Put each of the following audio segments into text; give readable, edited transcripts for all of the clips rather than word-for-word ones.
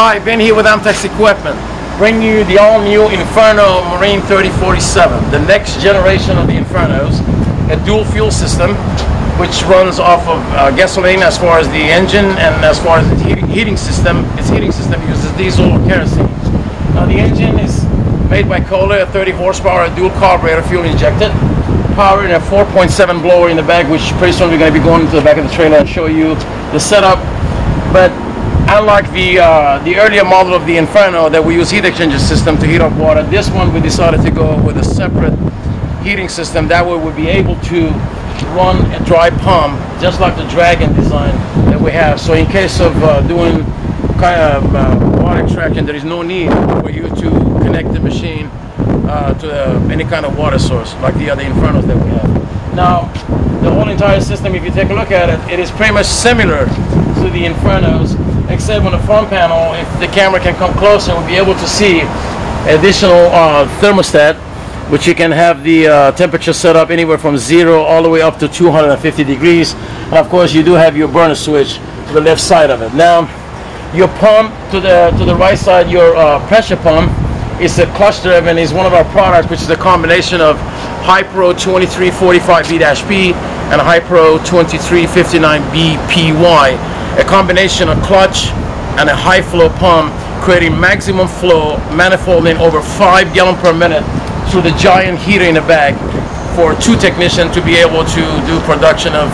Hi, Ben here with Amtex Equipment, bringing you the all-new Inferno Marine 3047, the next generation of the Infernos, a dual fuel system which runs off of gasoline as far as the engine, and as far as its heating system uses diesel or kerosene. Now the engine is made by Kohler, a 30 horsepower, a dual carburetor, fuel injected, powering a 4.7 blower in the back, which pretty soon we're going to be going to the back of the trailer and show you the setup. But unlike the earlier model of the Inferno that we use heat exchanger system to heat up water, this one we decided to go with a separate heating system. That way we'll be able to run a dry pump just like the Dragon design that we have. So in case of doing kind of water extraction, there is no need for you to connect the machine to any kind of water source like the other Infernos that we have. Now the whole entire system, if you take a look at it, it is pretty much similar to the Infernos, except on the front panel, if the camera can come closer, we'll be able to see additional thermostat, which you can have the temperature set up anywhere from 0 all the way up to 250 degrees. And of course you do have your burner switch to the left side of it. Now your pump to the right side, your pressure pump, is a clutch driven, is one of our products, which is a combination of Hypro 2345B-P and Hypro 2359B-PY. A combination of clutch and a high flow pump, creating maximum flow, manifolding over 5 gallons per minute through the giant heater in the back for 2 technicians to be able to do production of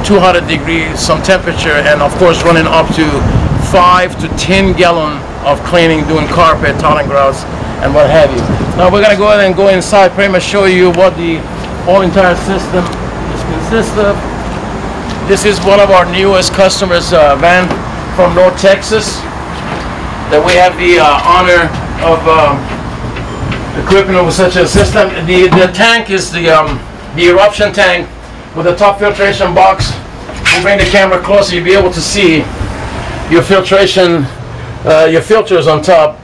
200 degrees, some temperature, and of course running up to 5 to 10 gallons of cleaning, doing carpet, tiling grouts, and what have you. Now we're going to go ahead and go inside, pretty much show you what the whole entire system is consists of. This is one of our newest customers, van from North Texas, that we have the honor of equipping with such a system. The tank is the eruption tank with a top filtration box. We'll bring the camera closer, you'll be able to see your filtration, your filters on top.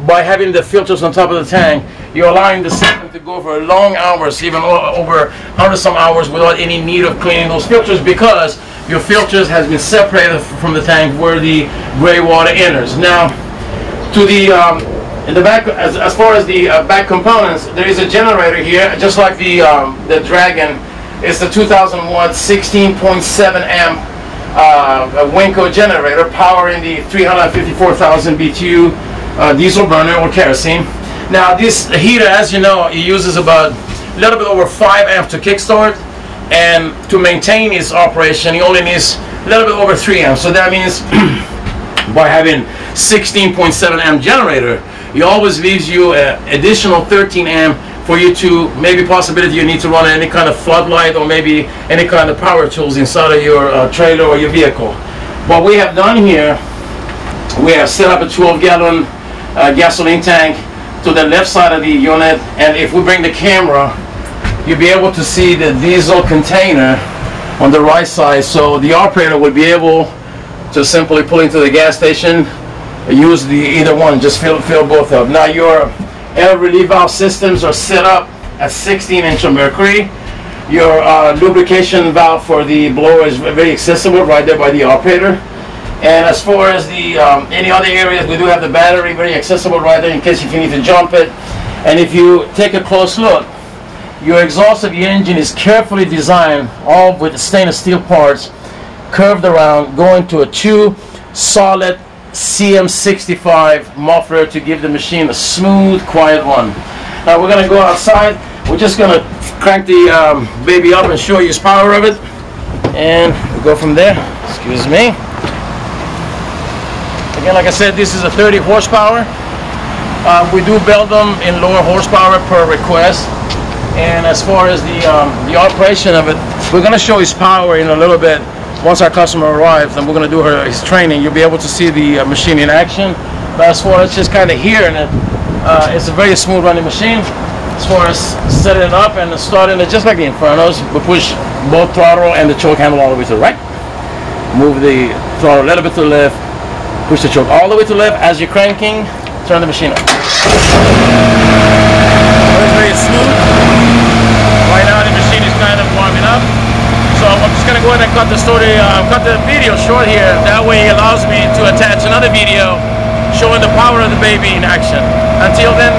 By having the filters on top of the tank, you're allowing the system to go for long hours, even over 100-some hours, without any need of cleaning those filters, because your filters has been separated from the tank where the gray water enters. Now, to the in the back, as far as the back components, there is a generator here, just like the Dragon. It's the 2000 watt, 16.7 amp Winco generator, powering the 354,000 BTU diesel burner or kerosene. Now this heater, as you know, it uses about a little bit over 5 amps to kickstart, and to maintain its operation it only needs a little bit over 3 amps. So that means by having 16.7 amp generator, it always leaves you an additional 13 amp for you to, maybe possibility you need to run any kind of floodlight or maybe any kind of power tools inside of your trailer or your vehicle. What we have done here, we have set up a 12-gallon gasoline tank to the left side of the unit, and if we bring the camera, you'll be able to see the diesel container on the right side, so the operator would be able to simply pull into the gas station, use either one, just fill both up. Now your air relief valve systems are set up at 16-inch of mercury. Your lubrication valve for the blower is very accessible right there by the operator. And as far as the any other areas, we do have the battery very accessible right there in case if you need to jump it. And if you take a close look, your exhaust of your engine is carefully designed, all with stainless steel parts, curved around, going to a 2 solid CM65 muffler to give the machine a smooth, quiet run. Now we're going to go outside. We're just going to crank the baby up and show you the power of it, and we'll go from there. Excuse me. Again, like I said, this is a 30 horsepower. We do build them in lower horsepower per request. And as far as the operation of it, we're going to show his power in a little bit. Once our customer arrives and we're going to do his training, you'll be able to see the machine in action. But as far as just kind of hearing it, it's a very smooth running machine. As far as setting it up and starting it, just like the Infernos, we push both throttle and the choke handle all the way to the right. Move the throttle a little bit to the left. Push the choke all the way to the left. As you're cranking, turn the machine up. It's very smooth. Right now the machine is kind of warming up. So I'm just going to go ahead and cut the video short here. That way it allows me to attach another video power of the baby in action. Until then,